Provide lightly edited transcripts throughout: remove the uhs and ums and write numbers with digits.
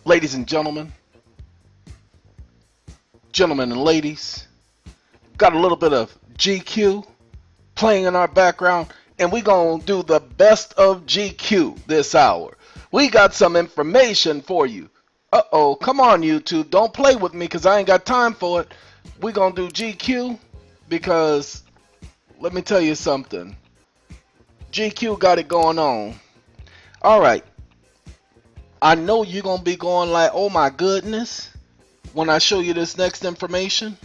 Ladies and gentlemen and ladies, got a little bit of GQ playing in our background, and we gonna do the best of GQ this hour. We got some information for you. Uh-oh, come on YouTube, don't play with me because I ain't got time for it. We gonna do GQ because let me tell you something. GQ got it going on. Alright, I know you're gonna be going like, oh my goodness, when I show you this next information.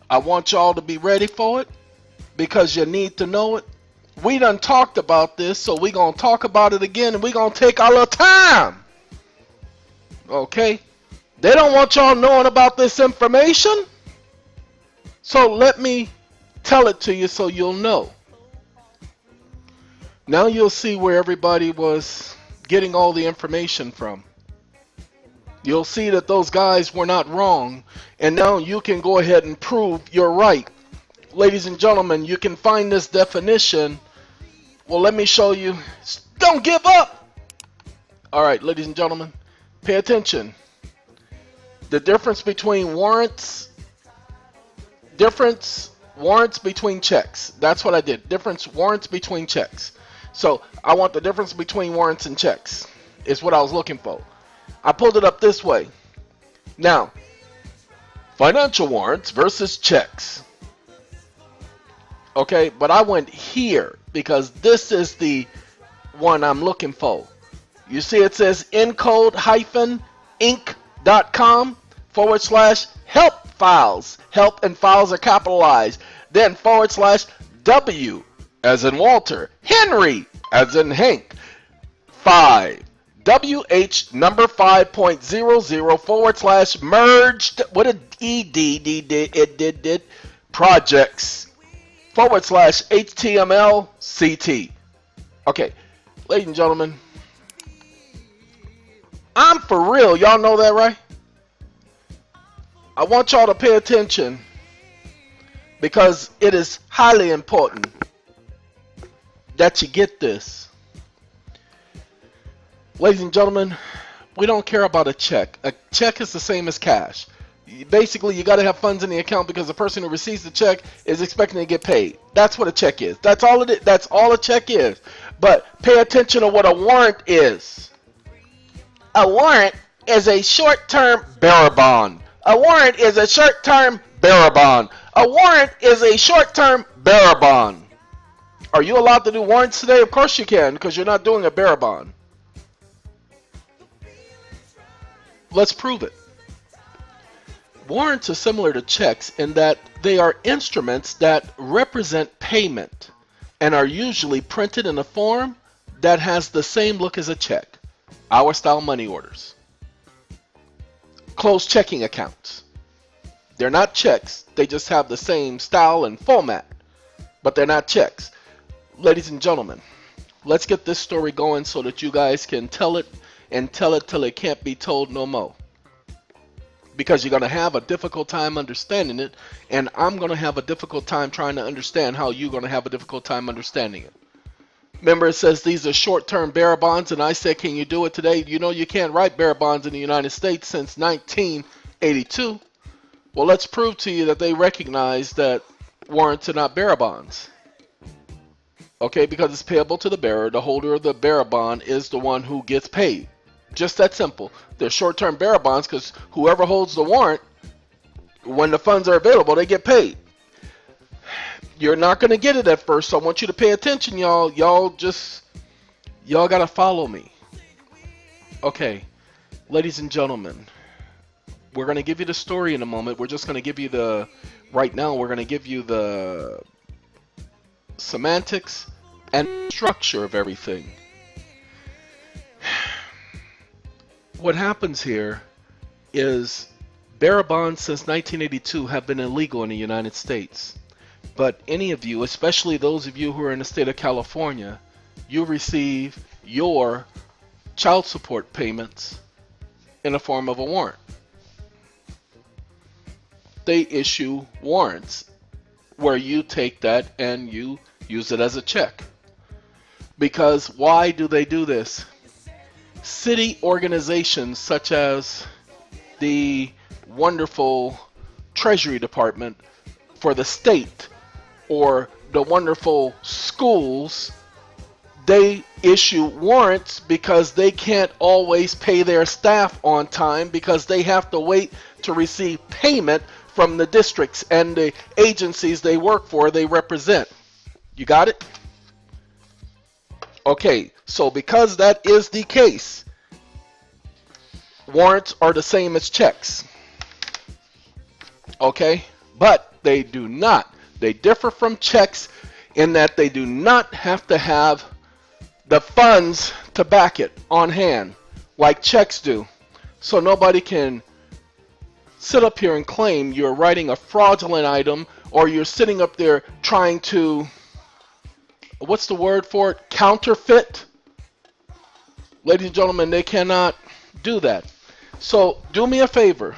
I want y'all to be ready for it because you need to know it. We done talked about this, so we gonna talk about it again, and we gonna take our little time. Okay? They don't want y'all knowing about this information, so let me tell it to you so you'll know. Now you'll see where everybody was getting all the information from. You'll see that those guys were not wrong, and now you can go ahead and prove you're right. Ladies and gentlemen, you can find this definition. Well, let me show you. Don't give up! Alright, ladies and gentlemen, pay attention. The difference between warrants between checks. That's what I did. Warrants between checks. So, I want the difference between warrants and checks. Is what I was looking for. I pulled it up this way. Now, financial warrants versus checks. Okay, but I went here because this is the one I'm looking for. You see it says encode-inc.com/help files. Help and files are capitalized. Then /W as in Walter. Henry as in Hank. 5. WH number 5.00 / merged. What did did projects / HTML CT. Okay, ladies and gentlemen, I'm for real. Y'all know that, right? I want y'all to pay attention because it is highly important that you get this. Ladies and gentlemen, we don't care about a check. A check is the same as cash. Basically, you got to have funds in the account because the person who receives the check is expecting to get paid. That's what a check is. That's all it is. That's all a check is. But pay attention to what a warrant is. A warrant is a short-term bearer bond. A warrant is a short-term bearer bond. A warrant is a short-term bearer bond. Are you allowed to do warrants today? Of course you can, because you're not doing a bearer bond. Let's prove it. Warrants are similar to checks in that they are instruments that represent payment and are usually printed in a form that has the same look as a check. Our style money orders. Closed checking accounts. They're not checks, they just have the same style and format, but they're not checks. Ladies and gentlemen, let's get this story going so that you guys can tell it and tell it till it can't be told no more. Because you're going to have a difficult time understanding it, and I'm going to have a difficult time trying to understand how you're going to have a difficult time understanding it. Remember, it says these are short-term bearer bonds, and I said, can you do it today? You know you can't write bearer bonds in the United States since 1982. Well, let's prove to you that they recognize that warrants are not bearer bonds. Okay, because it's payable to the bearer. The holder of the bearer bond is the one who gets paid. Just that simple. They're short-term bearer bonds because whoever holds the warrant, when the funds are available, they get paid. You're not going to get it at first, so I want you to pay attention, y'all. Y'all got to follow me. Okay, ladies and gentlemen, we're going to give you the story in a moment. We're just going to give you right now, we're going to give you the semantics and structure of everything. What happens here is bearer bonds since 1982 have been illegal in the United States. But any of you, especially those of you who are in the state of California, you receive your child support payments in the form of a warrant. They issue warrants where you take that and you use it as a check. Because why do they do this? city organizations such as the wonderful Treasury Department for the state or the wonderful schools, they issue warrants because they can't always pay their staff on time because they have to wait to receive payment from the districts and the agencies they work for, they represent. You got it? Okay, so because that is the case, warrants are the same as checks. Okay, but they do not. They differ from checks in that they do not have to have the funds to back it on hand like checks do. So nobody can sit up here and claim you're writing a fraudulent item or you're sitting up there trying to, what's the word for it? Counterfeit. Ladies and gentlemen, they cannot do that. So do me a favor.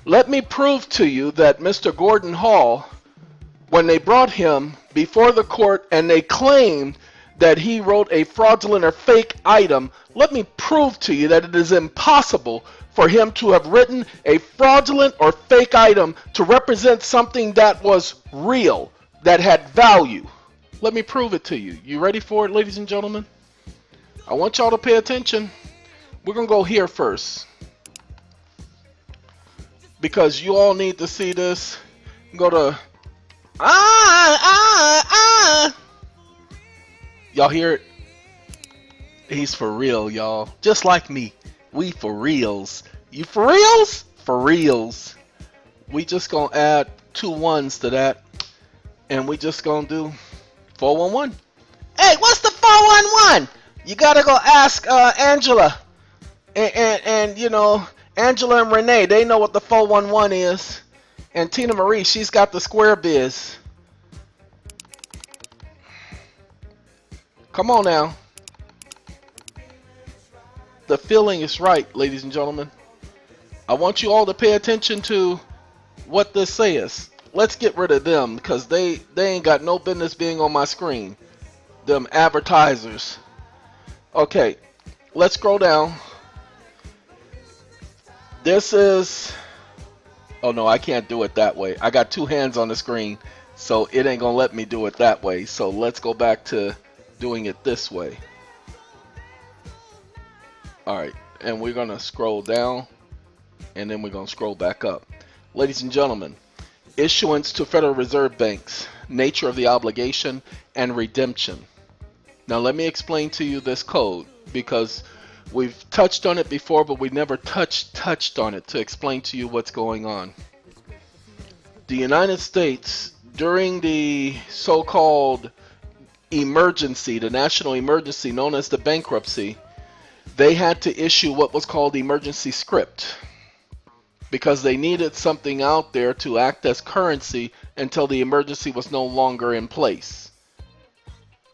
Let me prove to you that Mr. Gordon Hall, when they brought him before the court and they claimed that he wrote a fraudulent or fake item, let me prove to you that it is impossible for him to have written a fraudulent or fake item to represent something that was real, that had value. Let me prove it to you. You ready for it, ladies and gentlemen? I want y'all to pay attention. We're going to go here first, because you all need to see this. Go to y'all hear it? He's for real, y'all. Just like me. We for reals. You for reals? For reals. We just gonna add 2 ones to that, and we just gonna do 411. Hey, what's the 411? You gotta go ask Angela, and you know, Angela and Renee, they know what the 411 is, and Tina Marie, she's got the square biz. Come on now. The feeling is right, ladies and gentlemen. I want you all to pay attention to what this says. Let's get rid of them because they ain't got no business being on my screen. Them advertisers. Okay, let's scroll down. This is... Oh no, I can't do it that way. I got 2 hands on the screen, so it ain't gonna let me do it that way. So let's go back to doing it this way. Alright, and we're gonna scroll down, and then we're gonna scroll back up. Ladies and gentlemen, issuance to Federal Reserve banks, nature of the obligation, and redemption. Now let me explain to you this code, because we've touched on it before, but we never touched on it to explain to you what's going on. The United States, during the so-called emergency, the national emergency known as the bankruptcy, they had to issue what was called emergency script because they needed something out there to act as currency until the emergency was no longer in place.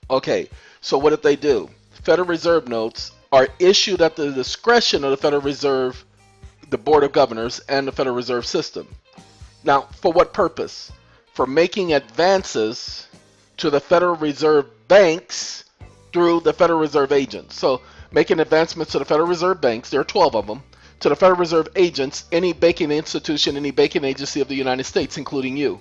Okay, so what did they do? Federal Reserve notes are issued at the discretion of the Federal Reserve, the Board of Governors, and the Federal Reserve System. Now, for what purpose? For making advances to the Federal Reserve banks through the Federal Reserve agents. So, making advancements to the Federal Reserve banks, there are 12 of them, to the Federal Reserve agents, any banking institution, any banking agency of the United States, including you.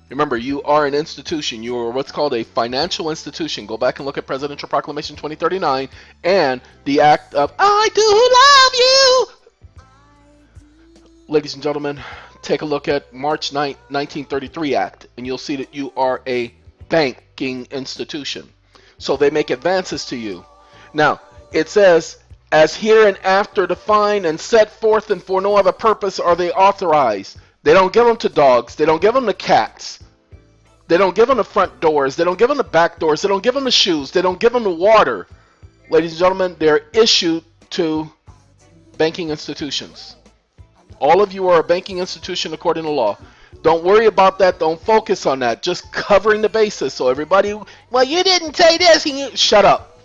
Remember, you are an institution. You are what's called a financial institution. Go back and look at Presidential Proclamation 2039 and the act of I do love you. Ladies and gentlemen, take a look at March 9, 1933 Act, and you'll see that you are a banking institution. So they make advances to you. Now, it says, as hereinafter defined and set forth, and for no other purpose are they authorized. They don't give them to dogs. They don't give them to cats. They don't give them the front doors. They don't give them the back doors. They don't give them the shoes. They don't give them the water. Ladies and gentlemen, they're issued to banking institutions. All of you are a banking institution according to law. Don't worry about that. Don't focus on that. Just covering the bases. So everybody, well, you didn't say this. Shut up.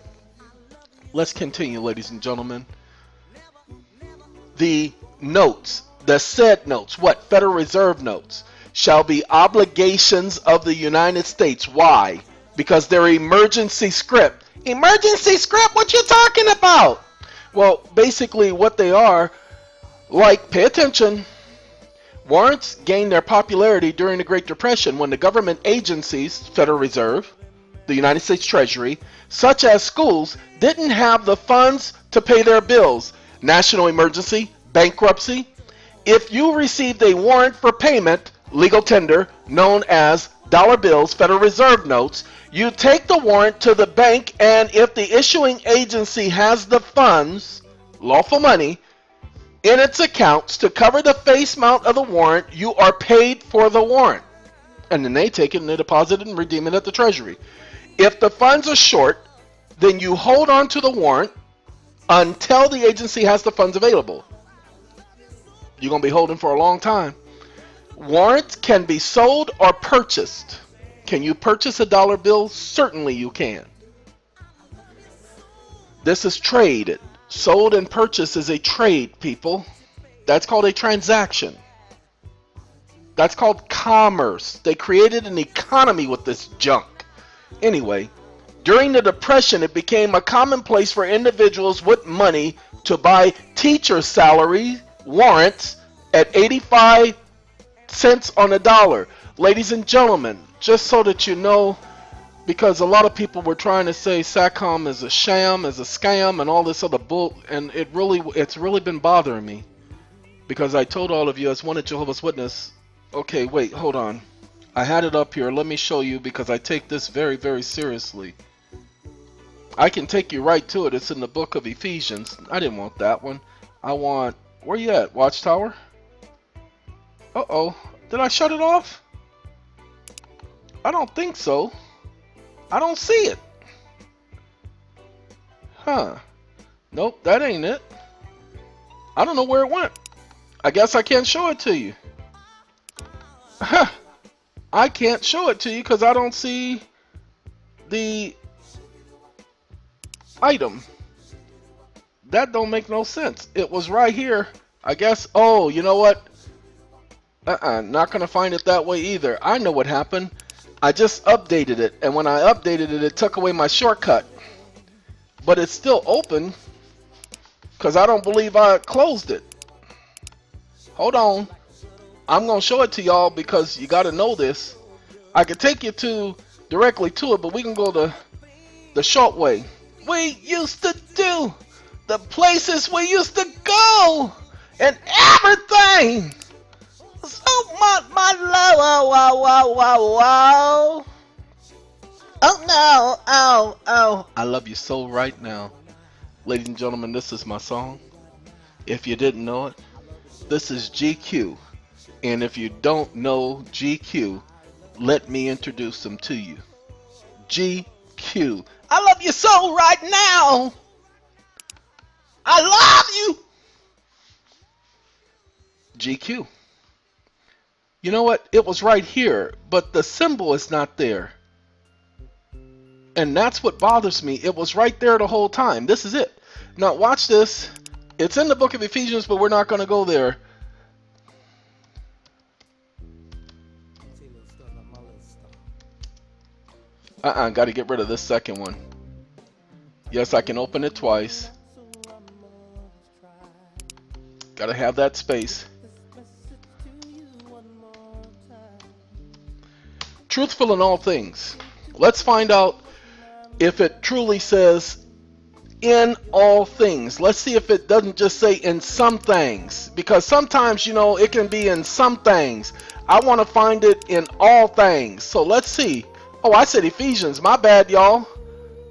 Let's continue, ladies and gentlemen. The notes, the said notes, what? Federal Reserve notes, shall be obligations of the United States. Why? Because they're emergency script. Emergency script? What you talking about? Well, basically what they are, like, pay attention, warrants gained their popularity during the Great Depression when the government agencies, Federal Reserve, the United States Treasury, such as schools, didn't have the funds to pay their bills, national emergency, bankruptcy. If you received a warrant for payment, legal tender, known as dollar bills, Federal Reserve notes, you take the warrant to the bank, and if the issuing agency has the funds, lawful money, in its accounts to cover the face amount of the warrant, you are paid for the warrant. And then they take it and they deposit it and redeem it at the Treasury. If the funds are short, then you hold on to the warrant until the agency has the funds available. You're going to be holding for a long time. Warrants can be sold or purchased. Can you purchase a dollar bill? Certainly you can. This is trade. Sold and purchased is a trade, people. That's called a transaction. That's called commerce. They created an economy with this junk. Anyway, during the Depression, it became a commonplace for individuals with money to buy teacher salary warrants at 85 cents on the dollar. Ladies and gentlemen, just so that you know, because a lot of people were trying to say SATCOM is a sham, is a scam, and all this other bull, and it's really been bothering me, because I told all of you as one of Jehovah's Witness. Okay, wait, hold on. I had it up here. Let me show you, because I take this very, very seriously. I can take you right to it. It's in the book of Ephesians. I didn't want that one. I want... Where you at, Watchtower? Uh-oh. Did I shut it off? I don't think so. I don't see it. Huh. Nope, that ain't it. I don't know where it went. I guess I can't show it to you. Huh. I can't show it to you because I don't see the item. That don't make no sense. It was right here. I guess. Oh, you know what? Not gonna find it that way either. I know what happened. I just updated it, and when I updated it, it took away my shortcut. But it's still open because I don't believe I closed it. Hold on. I'm gonna show it to y'all because you gotta know this. I could take you directly to it, but we can go the short way. We used to do the places we used to go and everything. So my love, wow. Oh no, oh. I love you so right now. Ladies and gentlemen, this is my song. If you didn't know it, this is GQ. And if you don't know GQ, let me introduce them to you. GQ. I love you so right now. I love you. GQ. You know what? It was right here, but the symbol is not there. And that's what bothers me. It was right there the whole time. This is it. Now watch this. It's in the book of Ephesians, but we're not going to go there. Got to get rid of this second one. Yes, I can open it twice. Got to have that space. Truthful in all things. Let's find out if it truly says in all things. Let's see if it doesn't just say in some things, because sometimes, you know, it can be in some things. I want to find it in all things. So let's see. Oh, I said Ephesians. My bad, y'all.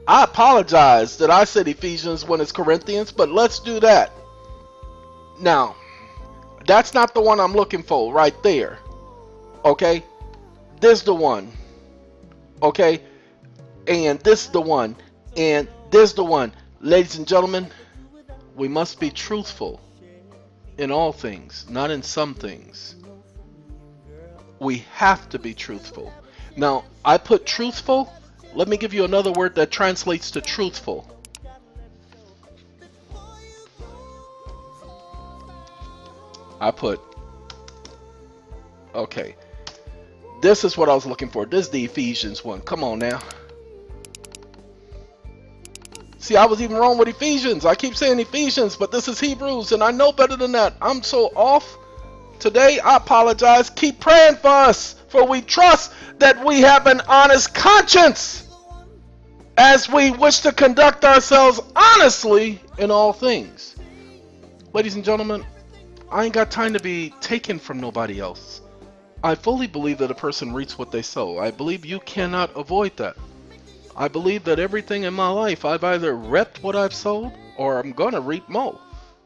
I apologize that I said Ephesians when it's Corinthians, but let's do that. Now, that's not the one I'm looking for right there. Okay? This is the one. Okay? And this is the one. And this is the one. Ladies and gentlemen, we must be truthful in all things, not in some things. We have to be truthful. Now, I put truthful. Let me give you another word that translates to truthful. I put, okay, this is what I was looking for. This is the Ephesians one. Come on now. See, I was even wrong with Ephesians. I keep saying Ephesians, but this is Hebrews, and I know better than that. I'm so off today. I apologize. Keep praying for us, for we trust that we have an honest conscience as we wish to conduct ourselves honestly in all things. Ladies and gentlemen, I ain't got time to be taken from nobody else. I fully believe that a person reaps what they sow. I believe you cannot avoid that. I believe that everything in my life, I've either reaped what I've sowed or I'm going to reap more.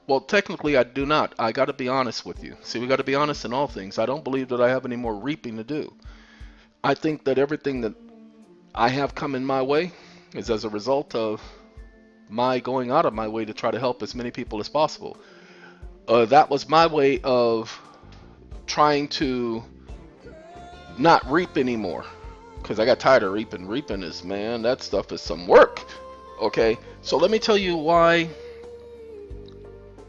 Well, technically I do not. I got to be honest with you. See, we got to be honest in all things. I don't believe that I have any more reaping to do. I think that everything that I have come in my way is as a result of my going out of my way to try to help as many people as possible. That was my way of trying to not reap anymore, because I got tired of reaping. Reaping is, man, that stuff is some work. Okay, so let me tell you why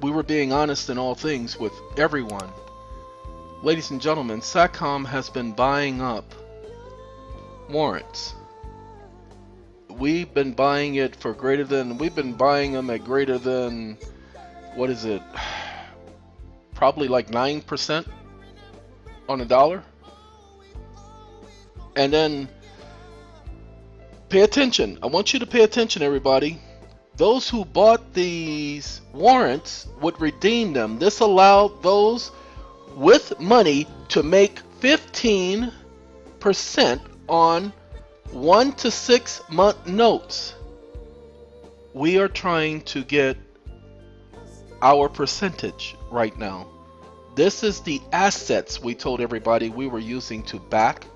we were being honest in all things with everyone. Ladies and gentlemen, SATCOM has been buying up warrants. We've been buying it for we've been buying them at greater than, what is it, probably like 9% on a dollar. And then, pay attention. I want you to pay attention, everybody. Those who bought these warrants would redeem them. This allowed those with money to make 15% on 1 to 6 month notes. We are trying to get our percentage right now. This is the assets we told everybody we were using to back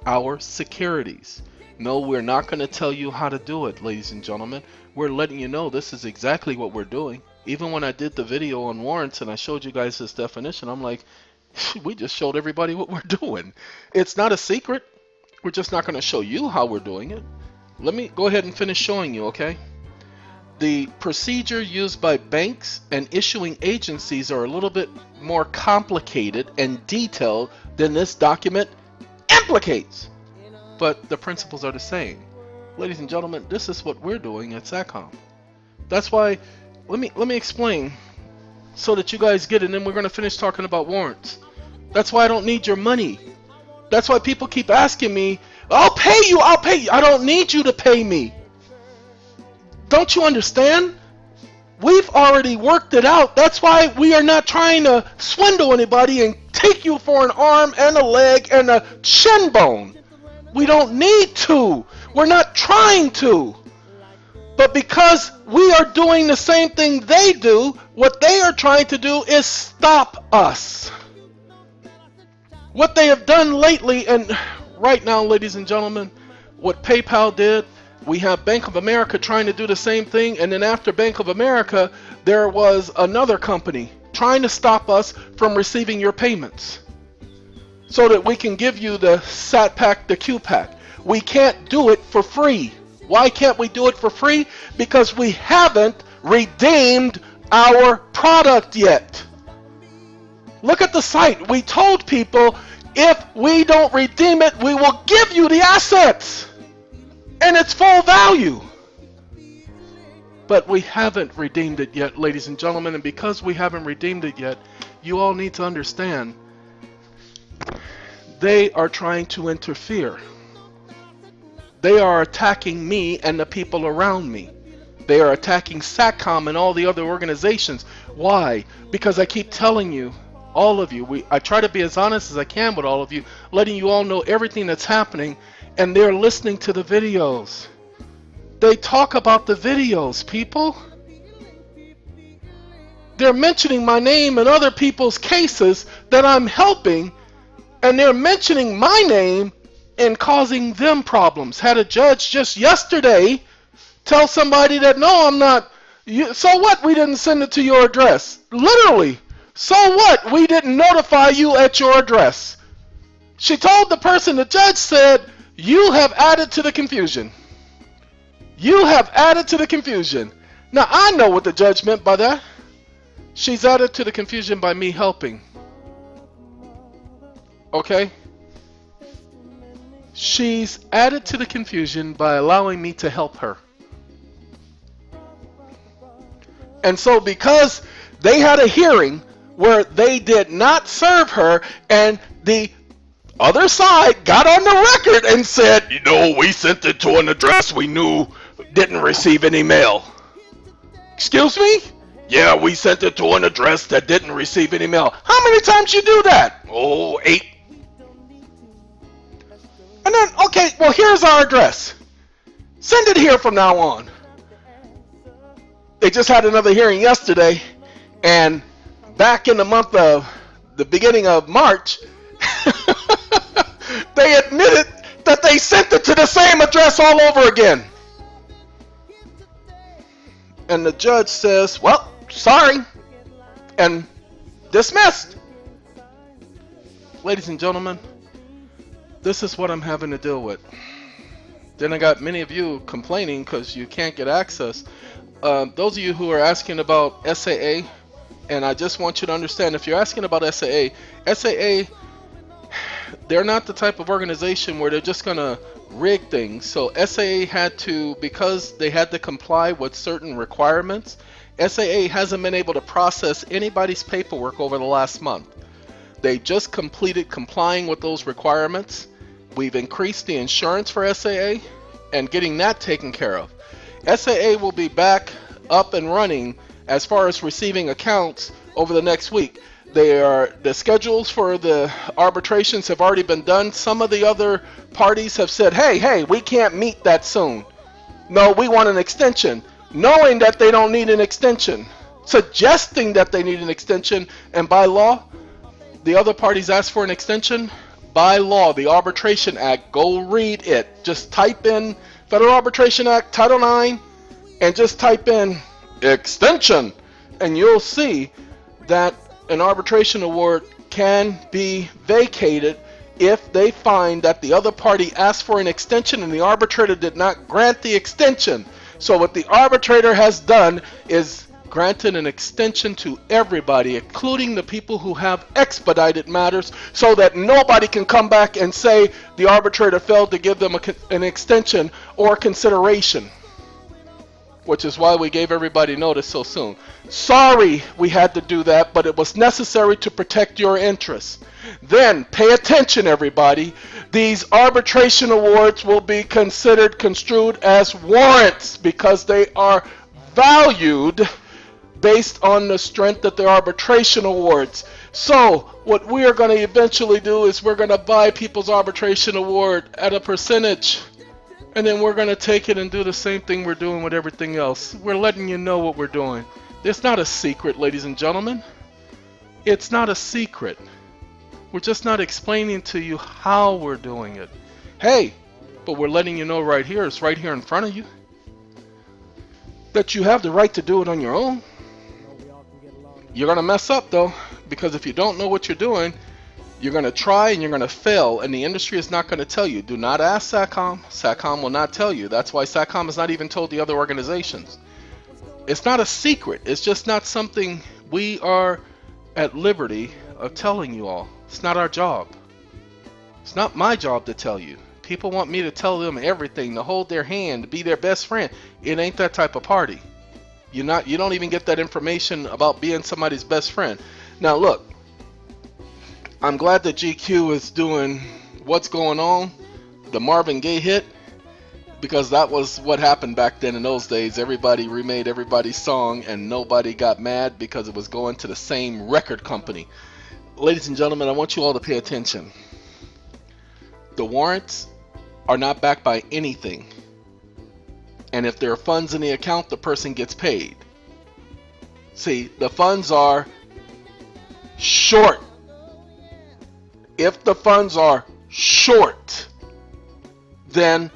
our securities. No, we're not going to tell you how to do it, ladies and gentlemen. We're letting you know this is exactly what we're doing. Even when I did the video on warrants and I showed you guys this definition, I'm like, we just showed everybody what we're doing. It's not a secret. We're just not going to show you how we're doing it. Let me go ahead and finish showing you, okay? The procedure used by banks and issuing agencies are a little bit more complicated and detailed than this document implicates. But the principles are the same. Ladies and gentlemen, this is what we're doing at SATCOM. That's why, let me explain so that you guys get it, and then we're going to finish talking about warrants. That's why I don't need your money. That's why people keep asking me, I'll pay you. I don't need you to pay me. Don't you understand? We've already worked it out. That's why we are not trying to swindle anybody and take you for an arm and a leg and a shin bone. We don't need to. We're not trying to. But because we are doing the same thing they do, what they are trying to do is stop us. What they have done lately, and right now, ladies and gentlemen, what PayPal did, we have Bank of America trying to do the same thing, and then after Bank of America, there was another company trying to stop us from receiving your payments so that we can give you the SAT pack, the Q pack. We can't do it for free. Why can't we do it for free? Because we haven't redeemed our product yet. Look at the site. We told people if we don't redeem it, we will give you the assets and its full value. But we haven't redeemed it yet, ladies and gentlemen, and because we haven't redeemed it yet, you all need to understand they are trying to interfere. They are attacking me and the people around me. They are attacking SATCOM and all the other organizations. Why? Because I keep telling you, all of you, I try to be as honest as I can with all of you, letting you all know everything that's happening, and they're listening to the videos. They talk about the videos, people. They're mentioning my name and other people's cases that I'm helping, and they're mentioning my name and causing them problems. Had a judge just yesterday tell somebody that, no, I'm not. So what? We didn't send it to your address. Literally. So what? We didn't notify you at your address. She told the person, the judge said, you have added to the confusion. You have added to the confusion. Now, I know what the judge meant by that. She's added to the confusion by me helping. Okay? She's added to the confusion by allowing me to help her. And so because they had a hearing where they did not serve her, and the other side got on the record and said, you know, we sent it to an address we knew didn't receive any mail. Excuse me? Yeah, we sent it to an address that didn't receive any mail. How many times you do that? Oh, 8. And then, okay, well, here's our address. Send it here from now on. They just had another hearing yesterday, and back in the beginning of March, they admitted that they sent it to the same address all over again. And the judge says, well, sorry, and dismissed. Ladies and gentlemen, this is what I'm having to deal with. Then I got many of you complaining because you can't get access. Those of you who are asking about SAA, and I just want you to understand, if you're asking about SAA, they're not the type of organization where they're just going to rig things. So SAA had to, because they had to comply with certain requirements, SAA hasn't been able to process anybody's paperwork over the last month. They just completed complying with those requirements. We've increased the insurance for SAA and getting that taken care of. SAA will be back up and running as far as receiving accounts over the next week. The schedules for the arbitrations have already been done. Some of the other parties have said, hey, we can't meet that soon. No, we want an extension, knowing that they don't need an extension, suggesting that they need an extension, and by law, the other parties ask for an extension. By law, the Arbitration Act, go read it. Just type in Federal Arbitration Act, Title IX, and just type in extension, and you'll see that an arbitration award can be vacated if they find that the other party asked for an extension and the arbitrator did not grant the extension. So what the arbitrator has done is granted an extension to everybody, including the people who have expedited matters, so that nobody can come back and say the arbitrator failed to give them an extension or consideration, which is why we gave everybody notice so soon. Sorry we had to do that, but it was necessary to protect your interests. Then, pay attention everybody, these arbitration awards will be construed as warrants because they are valued based on the strength of the arbitration awards. So, what we are going to eventually do is we're going to buy people's arbitration award at a percentage. And then we're going to take it and do the same thing we're doing with everything else. We're letting you know what we're doing. It's not a secret, ladies and gentlemen. It's not a secret. We're just not explaining to you how we're doing it. Hey, but we're letting you know right here, it's right here in front of you, that you have the right to do it on your own. You're going to mess up though, because if you don't know what you're doing, you're going to try and you're going to fail, and the industry is not going to tell you. Do not ask SATCOM. SATCOM will not tell you. That's why SATCOM has not even told the other organizations. It's not a secret. It's just not something we are at liberty of telling you all. It's not our job. It's not my job to tell you. People want me to tell them everything, to hold their hand, to be their best friend. It ain't that type of party. You don't even get that information about being somebody's best friend. Now look, I'm glad that GQ is doing What's Going On, the Marvin Gaye hit, because that was what happened back then in those days. Everybody remade everybody's song and nobody got mad because it was going to the same record company. Ladies and gentlemen, I want you all to pay attention. The warrants are not backed by anything. And if there are funds in the account, the person gets paid. See, the funds are short. If the funds are short, then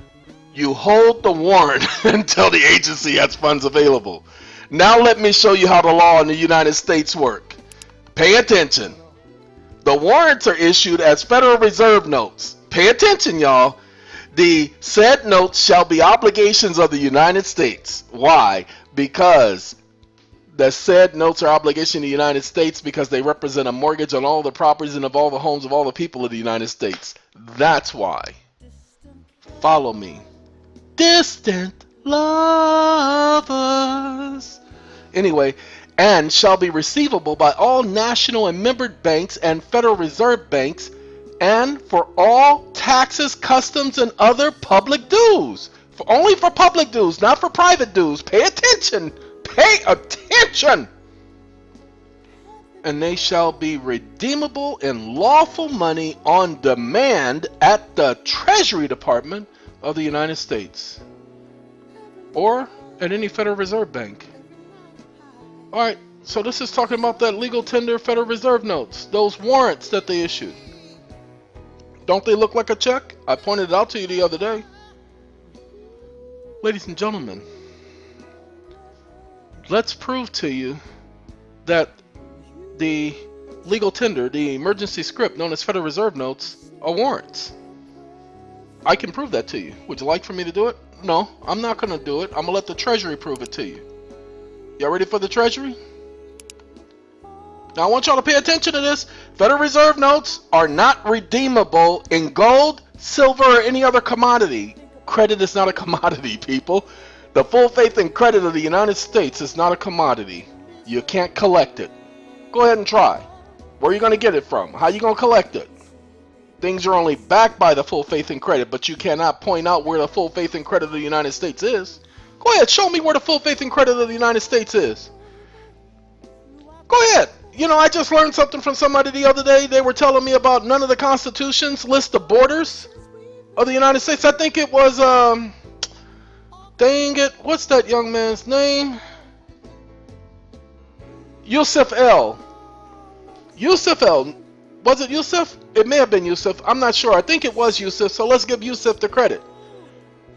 you hold the warrant until the agency has funds available. Now let me show you how the law in the United States work. Pay attention. The warrants are issued as Federal Reserve notes. Pay attention, y'all. The said notes shall be obligations of the United States. Why? Because the said notes are obligation of the United States because they represent a mortgage on all the properties and of all the homes of all the people of the United States. That's why. Follow me. Distant lovers Anyway, and shall be receivable by all national and membered banks and Federal Reserve banks, and for all taxes, customs, and other public dues. Only for public dues, not for private dues. Pay attention. Pay attention. And they shall be redeemable in lawful money on demand at the Treasury Department of the United States or at any Federal Reserve Bank. Alright, so this is talking about that legal tender Federal Reserve notes, those warrants that they issued. Don't they look like a check? I pointed it out to you the other day. Ladies and gentlemen, let's prove to you that the legal tender, the emergency script known as Federal Reserve notes, are warrants. I can prove that to you. Would you like for me to do it? No, I'm not going to do it. I'm going to let the Treasury prove it to you. Y'all ready for the Treasury? Now I want y'all to pay attention to this. Federal Reserve notes are not redeemable in gold, silver, or any other commodity. Credit is not a commodity, people. The full faith and credit of the United States is not a commodity. You can't collect it. Go ahead and try. Where are you going to get it from? How are you going to collect it? Things are only backed by the full faith and credit, but you cannot point out where the full faith and credit of the United States is. Go ahead, show me where the full faith and credit of the United States is. Go ahead. You know, I just learned something from somebody the other day. They were telling me about none of the constitutions list the borders of the United States. I think it was, dang it, what's that young man's name? Yusuf L. Yusuf L. Was it Yusuf? It may have been Yusuf. I'm not sure. I think it was Yusuf, so let's give Yusuf the credit.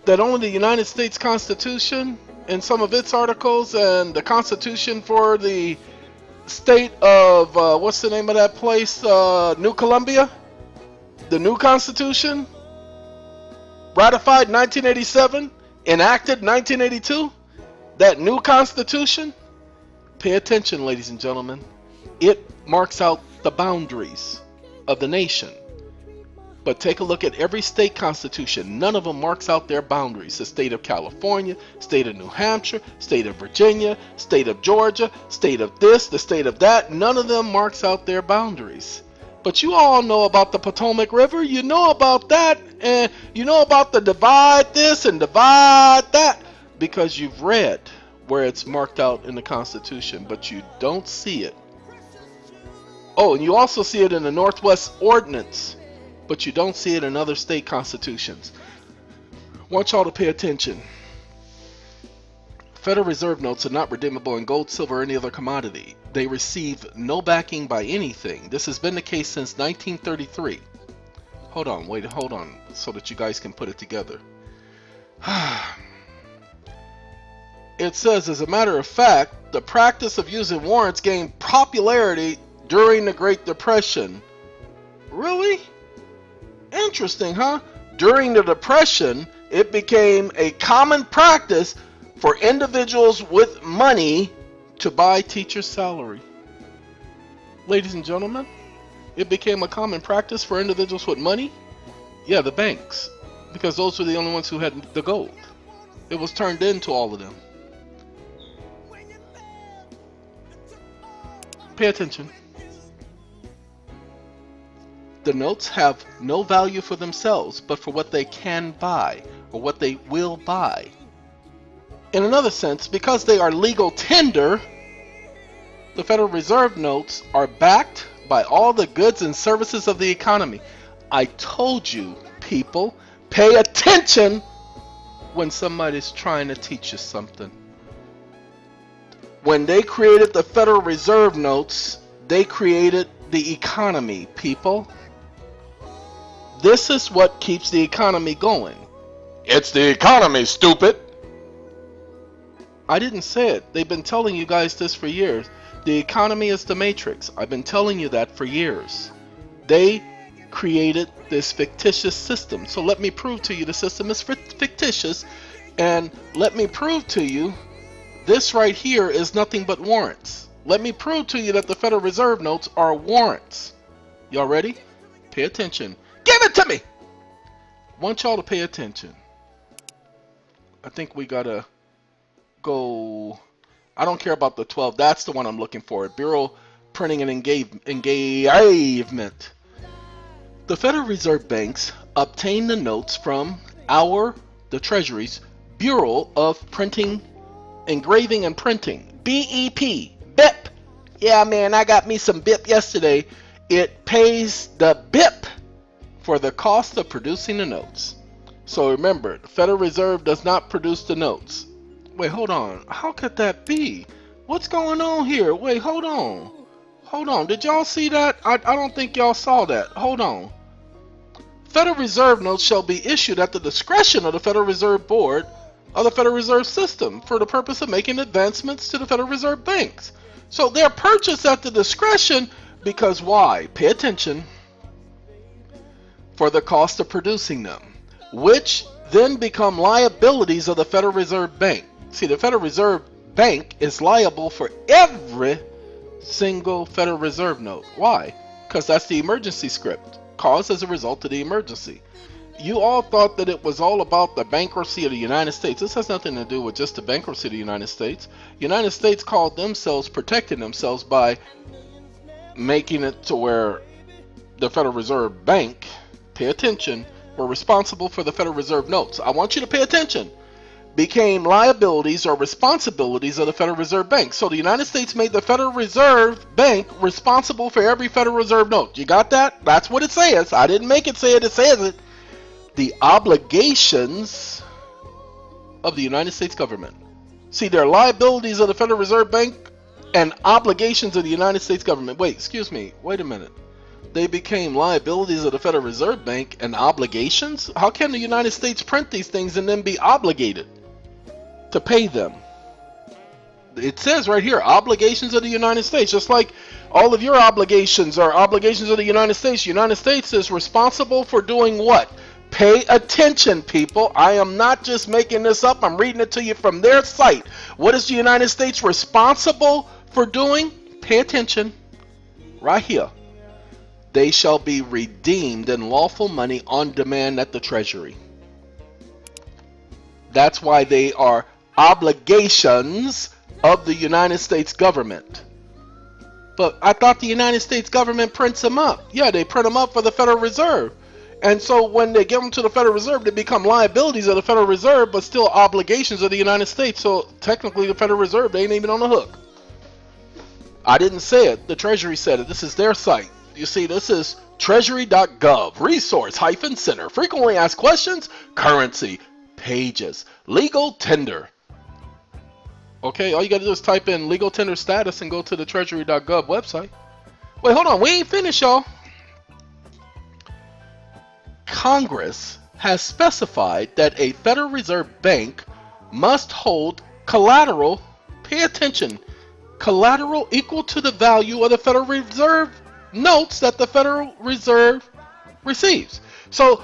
That only the United States Constitution and some of its articles and the Constitution for the state of, what's the name of that place? New Columbia? The new Constitution? Ratified 1987? Enacted 1982? That new Constitution? Pay attention, ladies and gentlemen. It marks out the boundaries of the nation. But take a look at every state constitution. None of them marks out their boundaries. The state of California, state of New Hampshire, state of Virginia, state of Georgia, state of this, the state of that. None of them marks out their boundaries. But you all know about the Potomac River. You know about that. And you know about the divide this and divide that. Because you've read where it's marked out in the Constitution. But you don't see it. Oh, and you also see it in the Northwest Ordinance. But you don't see it in other state constitutions. I want y'all to pay attention. Federal Reserve notes are not redeemable in gold, silver, or any other commodity. They receive no backing by anything. This has been the case since 1933. Hold on, so that you guys can put it together. It says, as a matter of fact, the practice of using warrants gained popularity during the Great Depression. Really? Interesting, huh? During the Depression, it became a common practice for individuals with money to buy teachers' salary. Ladies and gentlemen, it became a common practice for individuals with money. Yeah, the banks, because those were the only ones who had the gold. It was turned into all of them. Pay attention. The notes have no value for themselves, but for what they can buy, or what they will buy. In another sense, because they are legal tender, the Federal Reserve notes are backed by all the goods and services of the economy. I told you, people, pay attention when somebody's trying to teach you something. When they created the Federal Reserve notes, they created the economy, people. This is what keeps the economy going. It's the economy, stupid! I didn't say it. They've been telling you guys this for years. The economy is the matrix. I've been telling you that for years. They created this fictitious system. So let me prove to you the system is fictitious. And let me prove to you this right here is nothing but warrants. Let me prove to you that the Federal Reserve notes are warrants. Y'all ready? Pay attention. Give it to me! I want y'all to pay attention. I think we gotta go I don't care about the 12. That's the one I'm looking for. Bureau Printing and Engravement. The Federal Reserve Banks obtain the notes from the Treasury's Bureau of Printing, Engraving and Printing. BEP. BIP. Yeah, man, I got me some BIP yesterday. It pays the BIP for the cost of producing the notes. So remember, the Federal Reserve does not produce the notes. Wait, hold on. How could that be? What's going on here? Wait, hold on. Hold on. Did y'all see that? I don't think y'all saw that. Hold on. Federal Reserve notes shall be issued at the discretion of the Federal Reserve Board of the Federal Reserve System for the purpose of making advancements to the Federal Reserve banks. So they're purchased at the discretion because why? Pay attention. For the cost of producing them, which then become liabilities of the Federal Reserve Bank. See, the Federal Reserve Bank is liable for every single Federal Reserve note. Why? Because that's the emergency script caused as a result of the emergency. You all thought that it was all about the bankruptcy of the United States. This has nothing to do with just the bankruptcy of the United States. United States called themselves protecting themselves by making it to where the Federal Reserve Bank, pay attention, were responsible for the Federal Reserve notes. I want you to pay attention. Became liabilities or responsibilities of the Federal Reserve Bank. So the United States made the Federal Reserve Bank responsible for every Federal Reserve note. You got that? That's what it says. I didn't make it say it. It says it. The obligations of the United States government. See, there are liabilities of the Federal Reserve Bank and obligations of the United States government. Wait, excuse me. Wait a minute. They became liabilities of the Federal Reserve Bank and obligations? How can the United States print these things and then be obligated to pay them? It says right here, obligations of the United States. Just like all of your obligations are obligations of the United States. United States is responsible for doing what? Pay attention, people. I am not just making this up. I'm reading it to you from their site. What is the United States responsible for doing? Pay attention. Right here. They shall be redeemed in lawful money on demand at the Treasury. That's why they are obligations of the United States government. But I thought the United States government prints them up. Yeah, they print them up for the Federal Reserve. And so when they give them to the Federal Reserve, they become liabilities of the Federal Reserve, but still obligations of the United States. So technically the Federal Reserve, they ain't even on the hook. I didn't say it. The Treasury said it. This is their site. You see, this is treasury.gov, resource-center, frequently asked questions, currency, pages, legal tender. Okay, all you got to do is type in legal tender status and go to the treasury.gov website. Wait, hold on. We ain't finished, y'all. Congress has specified that a Federal Reserve Bank must hold collateral, pay attention, collateral equal to the value of the Federal Reserve notes that the Federal Reserve receives. So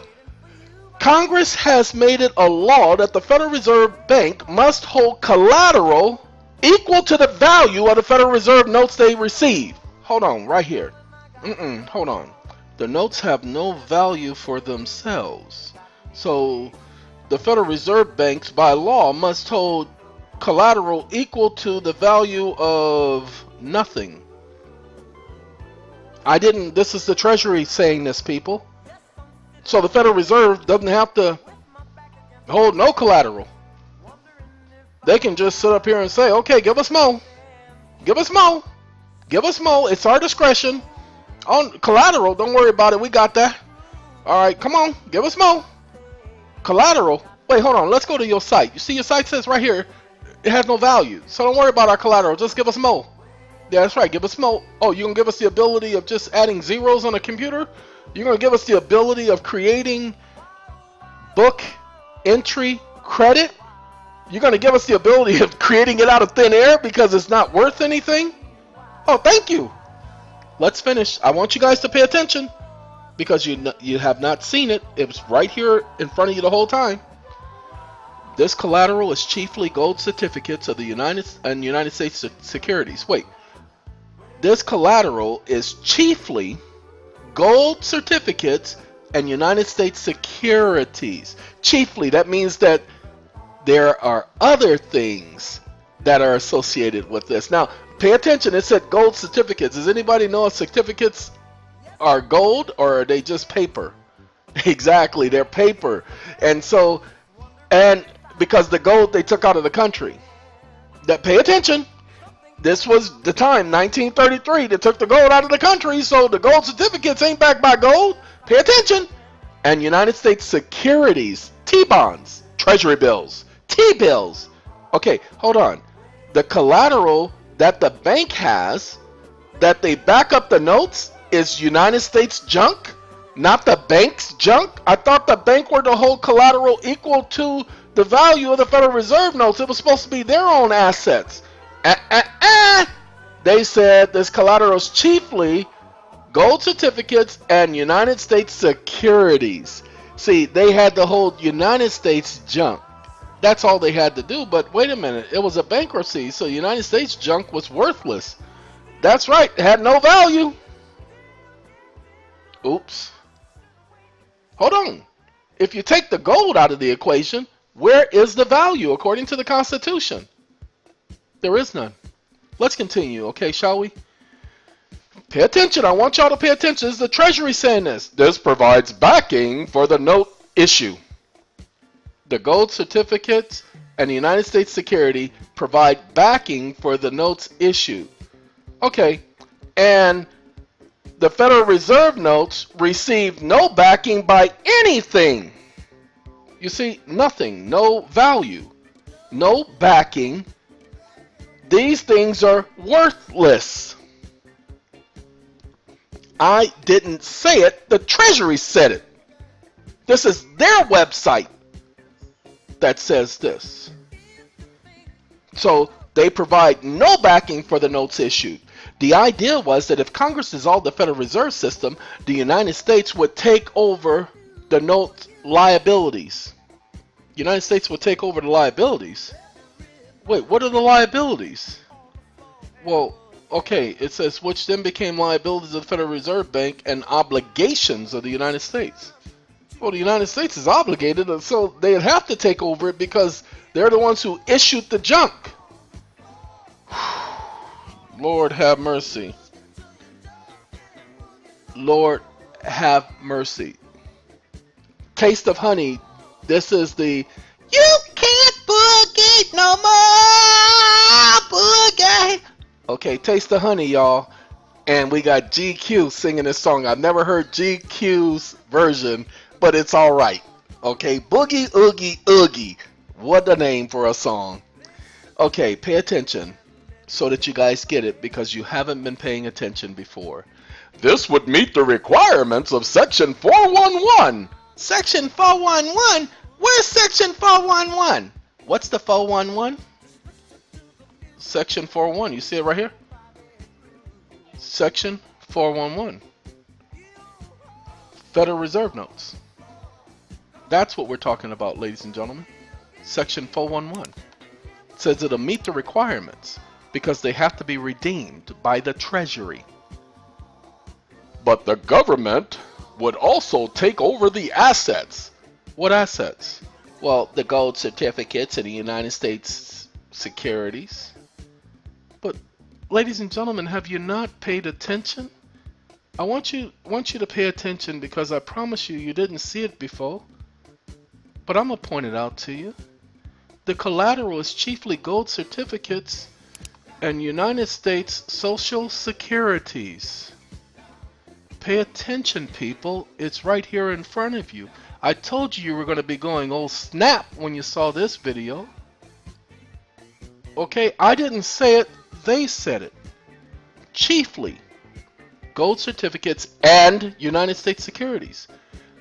Congress has made it a law that the Federal Reserve Bank must hold collateral equal to the value of the Federal Reserve notes they receive. Hold on, right here. Hold on. The notes have no value for themselves. So the Federal Reserve Banks by law must hold collateral equal to the value of nothing. This is the Treasury saying this, people. So the Federal Reserve doesn't have to hold no collateral. They can just sit up here and say, okay, give us more. Give us more. Give us more. It's our discretion. On collateral, don't worry about it. We got that. All right, come on. Give us more. Collateral. Wait, hold on. Let's go to your site. You see your site says right here, it has no value. So don't worry about our collateral. Just give us more. Yeah, that's right. Give us more. Oh, you're going to give us the ability of just adding zeros on a computer? You're going to give us the ability of creating book entry credit? You're going to give us the ability of creating it out of thin air because it's not worth anything? Oh, thank you. Let's finish. I want you guys to pay attention because you have not seen it. It was right here in front of you the whole time. This collateral is chiefly gold certificates of the United States securities. Wait. This collateral is chiefly gold certificates and United States securities. Chiefly, that means that there are other things that are associated with this. Now, pay attention. It said gold certificates. Does anybody know if certificates are gold or are they just paper? Exactly, they're paper. And so, and because the gold they took out of the country. That pay attention. This was the time, 1933, they took the gold out of the country, so the gold certificates ain't backed by gold. Pay attention. And United States securities, T-bonds, treasury bills, T-bills. Okay, hold on. The collateral that the bank has, that they back up the notes, is United States junk, not the bank's junk. I thought the bank were to hold collateral equal to the value of the Federal Reserve notes. It was supposed to be their own assets. They said this collateral is chiefly gold certificates and United States securities. See, they had to hold United States junk. That's all they had to do. But wait a minute, it was a bankruptcy, so United States junk was worthless. That's right, it had no value. Oops. Hold on. If you take the gold out of the equation, where is the value according to the Constitution? There is none. Let's continue, okay, shall we? Pay attention. I want y'all to pay attention. This is the Treasury saying this. This provides backing for the note issue. The gold certificates and the United States security provide backing for the notes issued. Okay, and the Federal Reserve notes receive no backing by anything. You see, nothing, no value, no backing. These things are worthless. I didn't say it, the Treasury said it. This is their website that says this. So they provide no backing for the notes issued. The idea was that if Congress dissolved the Federal Reserve System, the United States would take over the note liabilities. The United States would take over the liabilities. Wait, what are the liabilities? Well, okay, it says which then became liabilities of the Federal Reserve Bank and obligations of the United States. Well, the United States is obligated, so they'd have to take over it because they're the ones who issued the junk. Lord have mercy. Lord have mercy. Taste of honey. This is the you can't boogie no more boogie. Okay, Taste of Honey, y'all. And we got GQ singing this song. I've never heard GQ's version, but it's alright. Okay, Boogie Oogie Oogie. What a name for a song. Okay, pay attention so that you guys get it because you haven't been paying attention before. This would meet the requirements of Section 411. Section 411? Where's Section 411? What's the 411? Section 411. You see it right here? Section 411. Federal Reserve Notes. That's what we're talking about, ladies and gentlemen. Section 411. It says it'll meet the requirements because they have to be redeemed by the Treasury. But the government would also take over the assets. What assets? Well, the gold certificates and the United States securities. But, ladies and gentlemen, have you not paid attention? I want you to pay attention because I promise you didn't see it before. But I'm going to point it out to you. The collateral is chiefly gold certificates and United States Social Securities. Pay attention, people. It's right here in front of you. I told you were going to be going, oh snap, when you saw this video. Okay, I didn't say it. They said it. Chiefly gold certificates and United States securities.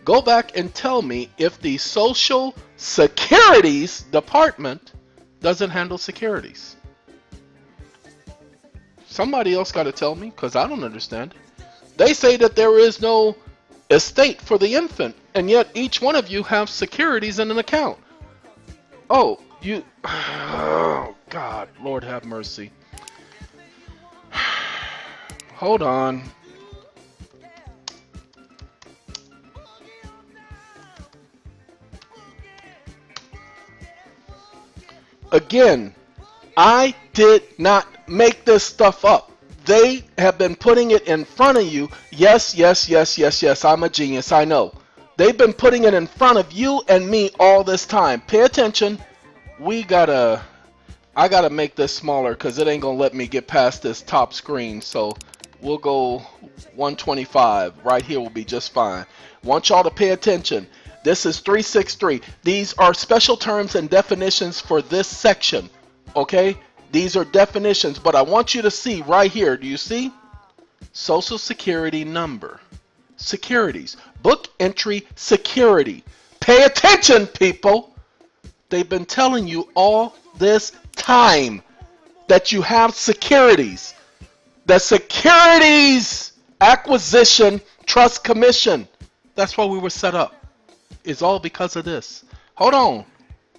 Go back and tell me if the Social Securities Department doesn't handle securities. Somebody else got to tell me because I don't understand. They say that there is no estate for the infant, and yet each one of you have securities in an account. Oh, you... Oh, God, Lord have mercy. Hold on. Again, I did not make this stuff up. They have been putting it in front of you. Yes, yes, yes, yes, yes. I'm a genius. I know. They've been putting it in front of you and me all this time. Pay attention. I gotta make this smaller because it ain't gonna let me get past this top screen. So we'll go 125. Right here will be just fine. Want y'all to pay attention. This is 363. These are special terms and definitions for this section. Okay? These are definitions, but I want you to see right here. Do you see? Social Security number. Securities. Book entry security. Pay attention, people. They've been telling you all this time that you have securities. The Securities Acquisition Trust Commission. That's why we were set up. It's all because of this. Hold on.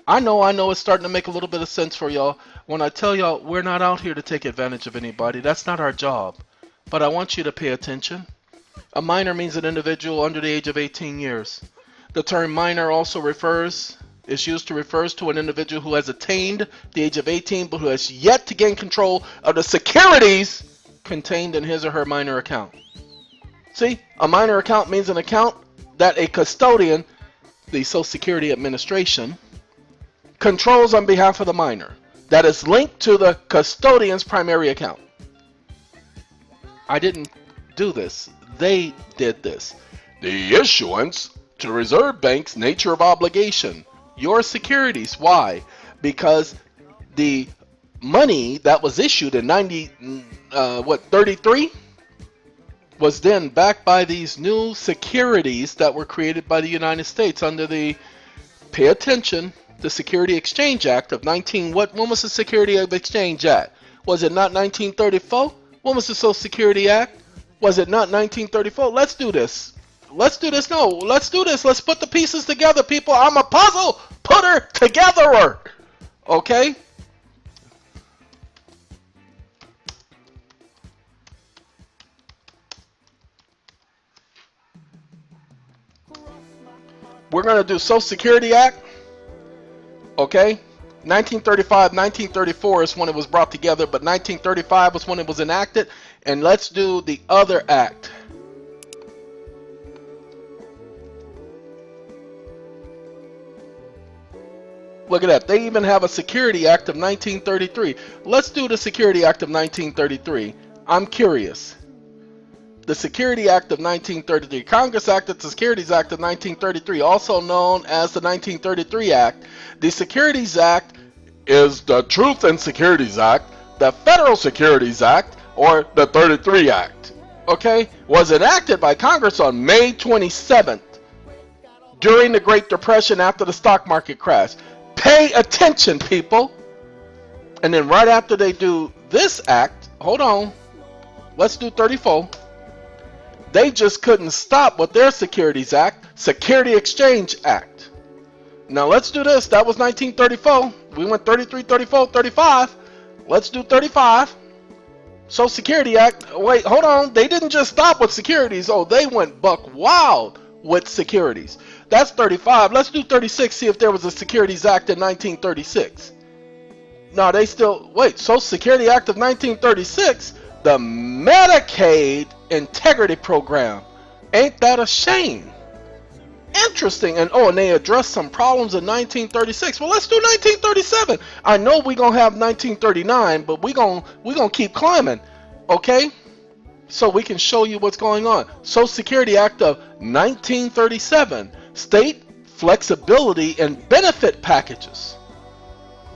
I know it's starting to make a little bit of sense for y'all. When I tell y'all we're not out here to take advantage of anybody, that's not our job. But I want you to pay attention. A minor means an individual under the age of 18 years. The term minor also refers to an individual who has attained the age of 18 but who has yet to gain control of the securities contained in his or her minor account. See, a minor account means an account that a custodian, the Social Security Administration, controls on behalf of the minor, that is linked to the custodian's primary account. I didn't do this. They did this. The issuance to reserve banks' nature of obligation. Your securities. Why? Because the money that was issued in 33 was then backed by these new securities that were created by the United States under the, pay attention, the Security Exchange Act of when was the Security Exchange Act? Was it not 1934? When was the Social Security Act? Was it not 1934? Let's do this. Let's do this. No, let's do this. Let's put the pieces together, people. I'm a puzzle putter togetherer. Okay? We're going to do Social Security Act. Okay? 1935, 1934 is when it was brought together, but 1935 was when it was enacted. And let's do the other act. Look at that. They even have a Security Act of 1933. Let's do the Security Act of 1933. I'm curious. The Security Act of 1933. Congress acted the Securities Act of 1933, also known as the 1933 Act. The Securities Act is the Truth and Securities Act, the Federal Securities Act, or the 33 Act. Okay? Was enacted by Congress on May 27th during the Great Depression after the stock market crash. Pay attention, people. And then right after they do this act, hold on, let's do 34. They just couldn't stop with their Securities Act, Security Exchange Act. Now let's do this. That was 1934. We went 33, 34, 35. Let's do 35. Social Security Act. Wait, hold on. They didn't just stop with securities. Oh, they went buck wild with securities. That's 35. Let's do 36, see if there was a Securities Act in 1936. No, they still, wait, Social Security Act of 1936, the Medicaid Integrity Program. Ain't that a shame? Interesting. And oh, and they addressed some problems in 1936. Well, let's do 1937. I know we're going to have 1939, but we're going to keep climbing. Okay? So we can show you what's going on. Social Security Act of 1937. State flexibility and benefit packages.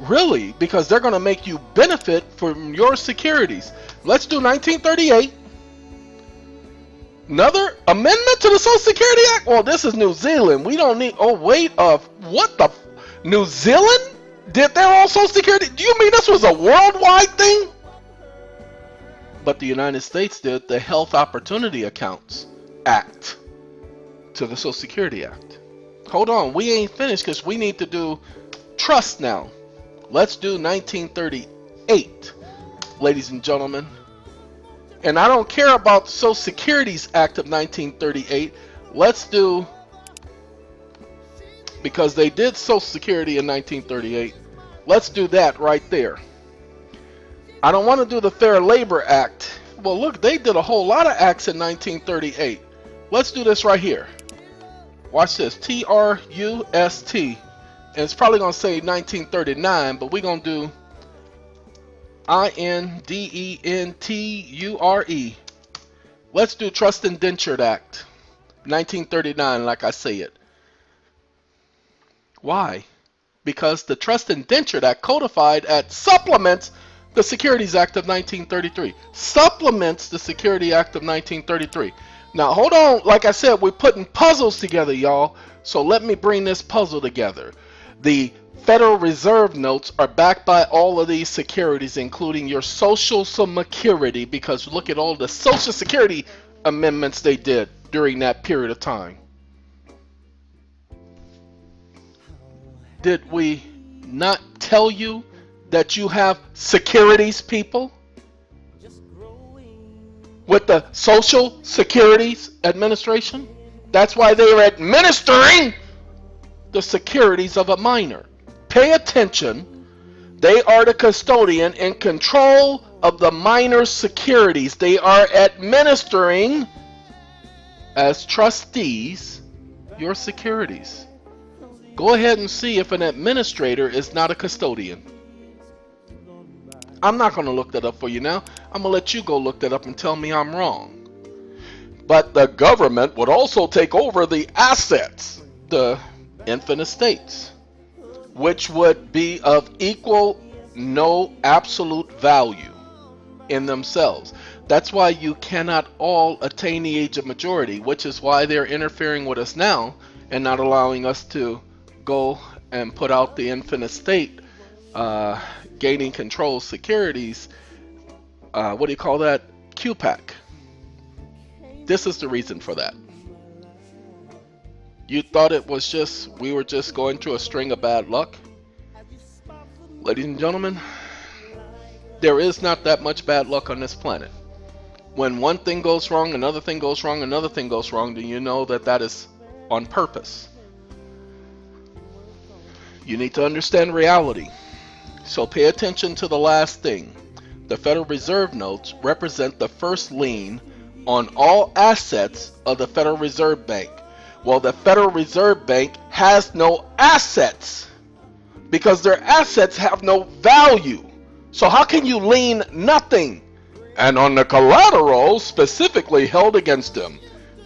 Really? Because they're going to make you benefit from your securities. Let's do 1938. Another amendment to the Social Security Act? Well, this is New Zealand. We don't need... Oh, wait. What the... New Zealand did their own Social Security? Do you mean this was a worldwide thing? But the United States did the Health Opportunity Accounts Act to the Social Security Act. Hold on. We ain't finished because we need to do trust now. Let's do 1938, ladies and gentlemen. And I don't care about the Social Securities Act of 1938. Let's do, because they did Social Security in 1938, let's do that right there. I don't want to do the Fair Labor Act. Well, look, they did a whole lot of acts in 1938. Let's do this right here. Watch this. Trust. And it's probably going to say 1939, but we're going to do Indenture. Let's do Trust Indentured Act. 1939, like I say it. Why? Because the Trust Indentured Act codified at supplements the Securities Act of 1933. Supplements the Security Act of 1933. Now, hold on. Like I said, we're putting puzzles together, y'all. So let me bring this puzzle together. The Federal Reserve notes are backed by all of these securities, including your Social Security, because look at all the Social Security amendments they did during that period of time. Did we not tell you that you have securities, people? With the Social Securities Administration? That's why they are administering the securities of a minor. Pay attention. They are the custodian in control of the minor's securities. They are administering, as trustees, your securities. Go ahead and see if an administrator is not a custodian. I'm not going to look that up for you now. I'm going to let you go look that up and tell me I'm wrong. But the government would also take over the assets, the infant estates, which would be of equal, no absolute value in themselves. That's why you cannot all attain the age of majority, which is why they're interfering with us now and not allowing us to go and put out the infant estate, gaining control securities, what do you call that? QPAC. This is the reason for that. You thought it was just, we were just going through a string of bad luck? Ladies and gentlemen, there is not that much bad luck on this planet. When one thing goes wrong, another thing goes wrong, another thing goes wrong, then you know that that is on purpose. You need to understand reality. So pay attention to the last thing. The Federal Reserve notes represent the first lien on all assets of the Federal Reserve Bank. Well, the Federal Reserve Bank has no assets because their assets have no value. So how can you lien nothing? And on the collateral specifically held against them.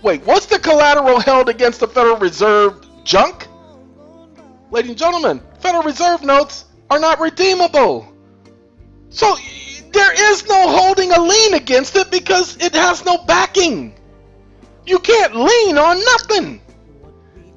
Wait, what's the collateral held against the Federal Reserve junk? Ladies and gentlemen, Federal Reserve notes are not redeemable. So there is no holding a lien against it because it has no backing. You can't lien on nothing.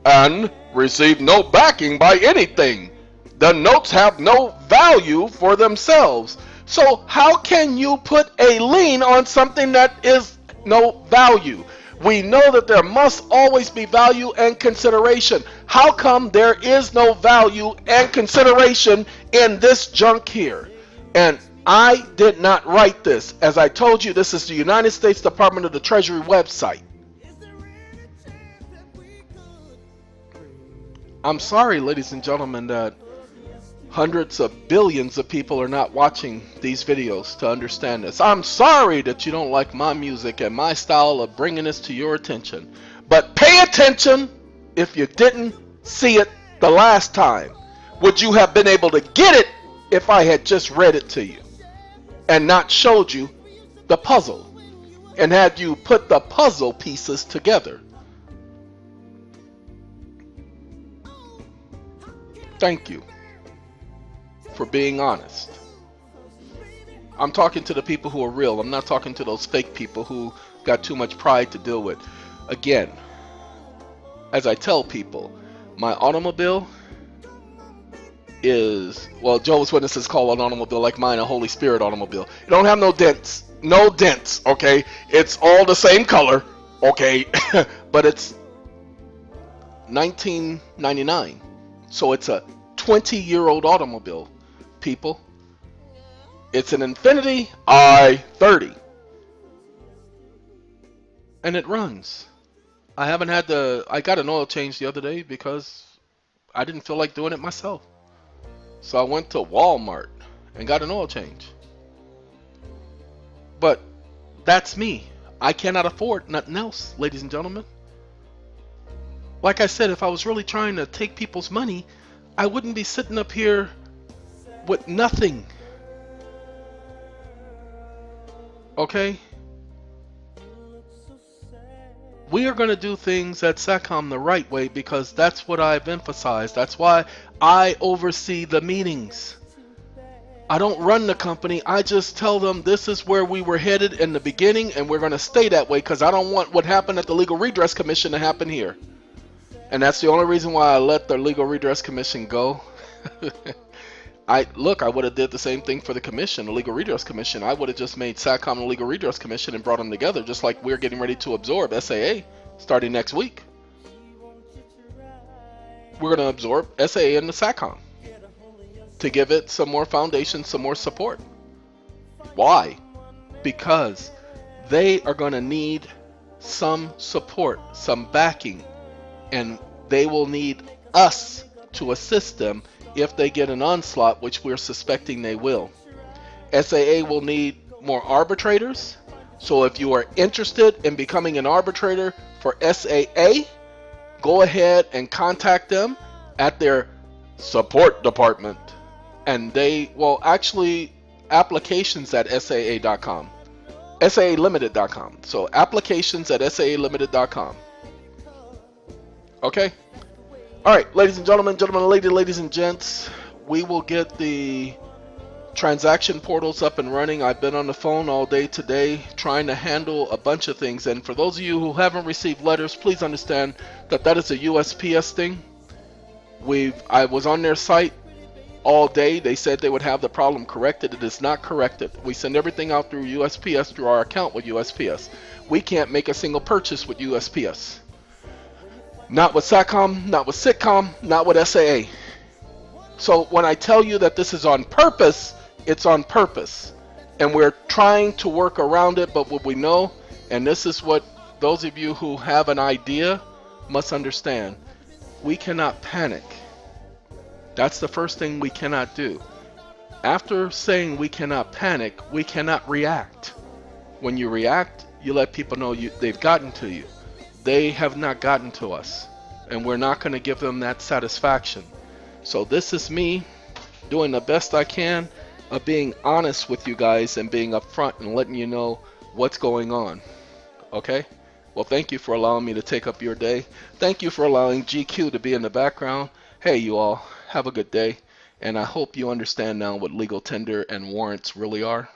And receive no backing by anything. The notes have no value for themselves. So how can you put a lien on something that is no value? We know that there must always be value and consideration. How come there is no value and consideration in this junk here? And I did not write this. As I told you, this is the United States Department of the Treasury website. I'm sorry, ladies and gentlemen, that hundreds of billions of people are not watching these videos to understand this. I'm sorry that you don't like my music and my style of bringing this to your attention. But pay attention if you didn't see it the last time. Would you have been able to get it if I had just read it to you and not showed you the puzzle and had you put the puzzle pieces together? Thank you for being honest. I'm talking to the people who are real. I'm not talking to those fake people who got too much pride to deal with. Again, as I tell people, my automobile is, well, Jehovah's Witnesses call an automobile like mine a Holy Spirit automobile. It don't have no dents. No dents, okay? It's all the same color, okay? But it's 1999. So it's a 20-year-old automobile, people. It's an Infiniti i30. And it runs. I haven't had I got an oil change the other day because I didn't feel like doing it myself. So I went to Walmart and got an oil change. But that's me. I cannot afford nothing else, ladies and gentlemen. Like I said, if I was really trying to take people's money, I wouldn't be sitting up here with nothing. Okay? We are going to do things at SATCOM the right way because that's what I've emphasized. That's why I oversee the meetings. I don't run the company. I just tell them this is where we were headed in the beginning and we're going to stay that way because I don't want what happened at the Legal Redress Commission to happen here. And that's the only reason why I let the Legal Redress Commission go. I would have did the same thing for the commission, the Legal Redress Commission. I would have just made SATCOM and the Legal Redress Commission and brought them together, just like we're getting ready to absorb SAA starting next week. We're going to absorb SAA and the SATCOM to give it some more foundation, some more support. Why? Because they are going to need some support, some backing, and they will need us to assist them if they get an onslaught, which we're suspecting they will. SAA will need more arbitrators. So if you are interested in becoming an arbitrator for SAA, go ahead and contact them at their support department. And they will actually applications at SAA.com, SAAlimited.com. So applications at SAAlimited.com. Okay? Alright, ladies and gentlemen, ladies and gents, we will get the transaction portals up and running. I've been on the phone all day today trying to handle a bunch of things. And for those of you who haven't received letters, please understand that that is a USPS thing. I was on their site all day. They said they would have the problem corrected. It is not corrected. We send everything out through USPS, through our account with USPS. We can't make a single purchase with USPS. Not with SATCOM, not with SITCOM, not with SAA. So when I tell you that this is on purpose, it's on purpose. And we're trying to work around it, but what we know, and this is what those of you who have an idea must understand, we cannot panic. That's the first thing we cannot do. After saying we cannot panic, we cannot react. When you react, you let people know they've gotten to you. They have not gotten to us, and we're not going to give them that satisfaction. So this is me doing the best I can of being honest with you guys and being upfront and letting you know what's going on. Okay? Well, thank you for allowing me to take up your day. Thank you for allowing GQ to be in the background. Hey, you all, have a good day, and I hope you understand now what legal tender and warrants really are.